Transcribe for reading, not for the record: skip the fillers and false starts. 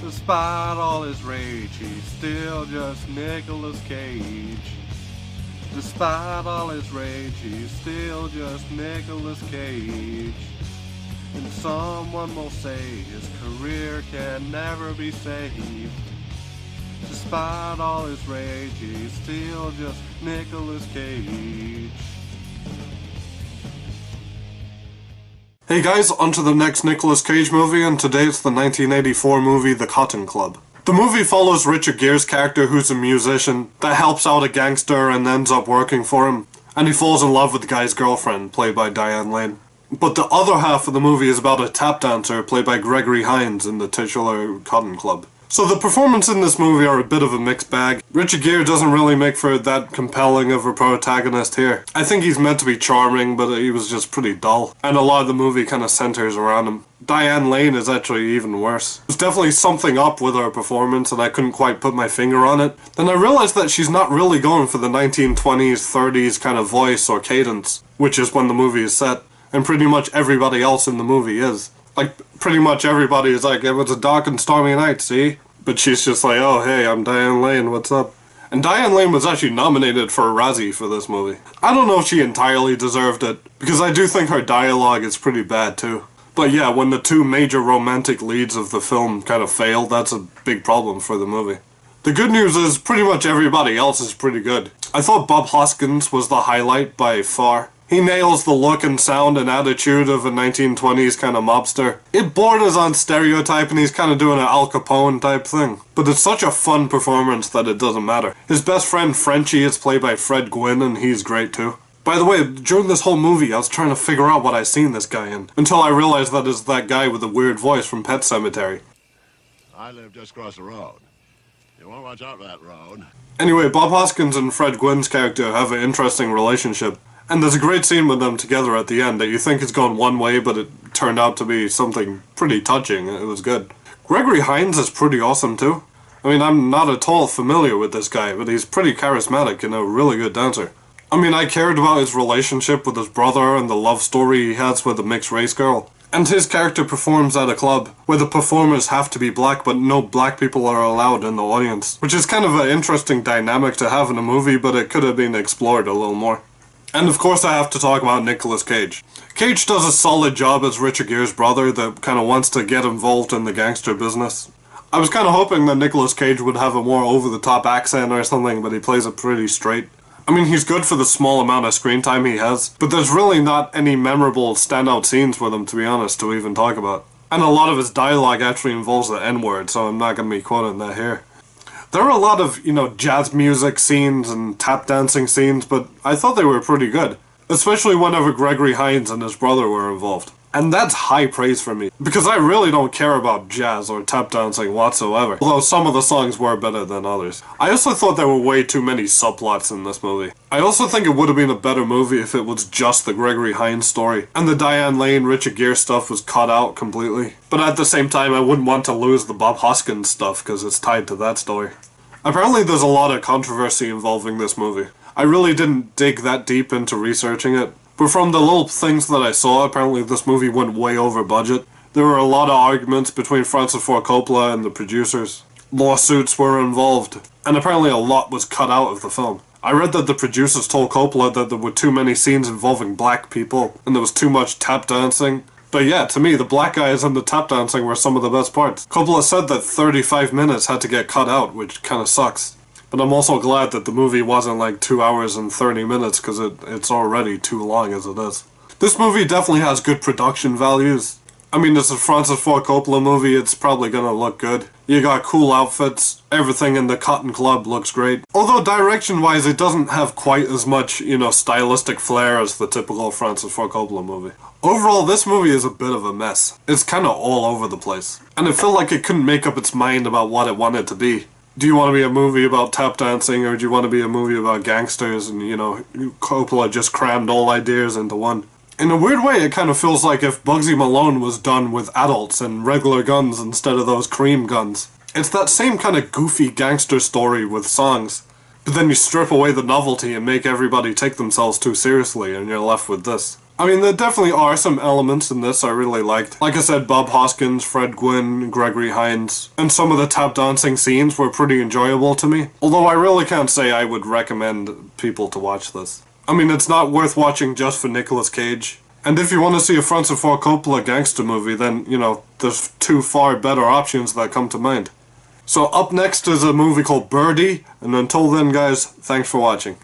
Despite all his rage, he's still just Nicolas Cage. Despite all his rage, he's still just Nicolas Cage. And someone will say his career can never be saved. Despite all his rage, he's still just Nicolas Cage. Hey guys, on to the next Nicolas Cage movie, and today it's the 1984 movie The Cotton Club. The movie follows Richard Gere's character, who's a musician that helps out a gangster and ends up working for him, and he falls in love with the guy's girlfriend, played by Diane Lane. But the other half of the movie is about a tap dancer, played by Gregory Hines in the titular Cotton Club. So the performances in this movie are a bit of a mixed bag. Richard Gere doesn't really make for that compelling of a protagonist here. I think he's meant to be charming, but he was just pretty dull. And a lot of the movie kind of centers around him. Diane Lane is actually even worse. There's definitely something up with her performance, and I couldn't quite put my finger on it. Then I realized that she's not really going for the 1920s, 30s kind of voice or cadence, which is when the movie is set. And pretty much everybody else in the movie is. Like, pretty much everybody is like, it was a dark and stormy night, see? But she's just like, oh hey, I'm Diane Lane, what's up? And Diane Lane was actually nominated for a Razzie for this movie. I don't know if she entirely deserved it, because I do think her dialogue is pretty bad too. But yeah, when the two major romantic leads of the film kind of fail, that's a big problem for the movie. The good news is, pretty much everybody else is pretty good. I thought Bob Hoskins was the highlight by far. He nails the look and sound and attitude of a 1920s kind of mobster. It borders on stereotype and he's kind of doing an Al Capone type thing. But it's such a fun performance that it doesn't matter. His best friend Frenchie is played by Fred Gwynne and he's great too. By the way, during this whole movie I was trying to figure out what I seen this guy in. Until I realized that it's that guy with the weird voice from Pet Sematary. I live just across the road. You want to watch out for that road. Anyway, Bob Hoskins and Fred Gwynne's character have an interesting relationship. And there's a great scene with them together at the end that you think it's going one way, but it turned out to be something pretty touching. It was good. Gregory Hines is pretty awesome too. I mean, I'm not at all familiar with this guy, but he's pretty charismatic and a really good dancer. I mean, I cared about his relationship with his brother and the love story he has with a mixed race girl. And his character performs at a club where the performers have to be black, but no black people are allowed in the audience. Which is kind of an interesting dynamic to have in a movie, but it could have been explored a little more. And of course I have to talk about Nicolas Cage. Cage does a solid job as Richard Gere's brother that kind of wants to get involved in the gangster business. I was kind of hoping that Nicolas Cage would have a more over-the-top accent or something, but he plays it pretty straight. I mean, he's good for the small amount of screen time he has, but there's really not any memorable standout scenes with him, to be honest, to even talk about. And a lot of his dialogue actually involves the N-word, so I'm not going to be quoting that here. There are a lot of, jazz music scenes and tap dancing scenes, but I thought they were pretty good. Especially whenever Gregory Hines and his brother were involved. And that's high praise for me, because I really don't care about jazz or tap dancing whatsoever, although some of the songs were better than others. I also thought there were way too many subplots in this movie. I also think it would have been a better movie if it was just the Gregory Hines story, and the Diane Lane, Richard Gere stuff was cut out completely. But at the same time, I wouldn't want to lose the Bob Hoskins stuff, because it's tied to that story. Apparently there's a lot of controversy involving this movie. I really didn't dig that deep into researching it, but from the little things that I saw, apparently this movie went way over budget. There were a lot of arguments between Francis Ford Coppola and the producers. Lawsuits were involved, and apparently a lot was cut out of the film. I read that the producers told Coppola that there were too many scenes involving black people, and there was too much tap dancing. But yeah, to me, the black guys and the tap dancing were some of the best parts. Coppola said that 35 minutes had to get cut out, which kinda sucks. But I'm also glad that the movie wasn't like 2 hours and 30 minutes, because it's already too long as it is. This movie definitely has good production values. I mean, it's a Francis Ford Coppola movie, it's probably gonna look good. You got cool outfits, everything in the Cotton Club looks great. Although direction-wise, it doesn't have quite as much, stylistic flair as the typical Francis Ford Coppola movie. Overall, this movie is a bit of a mess. It's kinda all over the place. And it felt like it couldn't make up its mind about what it wanted to be. Do you want to be a movie about tap dancing, or do you want to be a movie about gangsters? And, Coppola just crammed all ideas into one. In a weird way, it kind of feels like if Bugsy Malone was done with adults and regular guns instead of those cream guns. It's that same kind of goofy gangster story with songs, but then you strip away the novelty and make everybody take themselves too seriously, and you're left with this. I mean, there definitely are some elements in this I really liked. Like I said, Bob Hoskins, Fred Gwynne, Gregory Hines, and some of the tap dancing scenes were pretty enjoyable to me. Although I really can't say I would recommend people to watch this. I mean, it's not worth watching just for Nicolas Cage. And if you want to see a Francis Ford Coppola gangster movie, then, you know, there's two far better options that come to mind. So up next is a movie called Birdie, and until then guys, thanks for watching.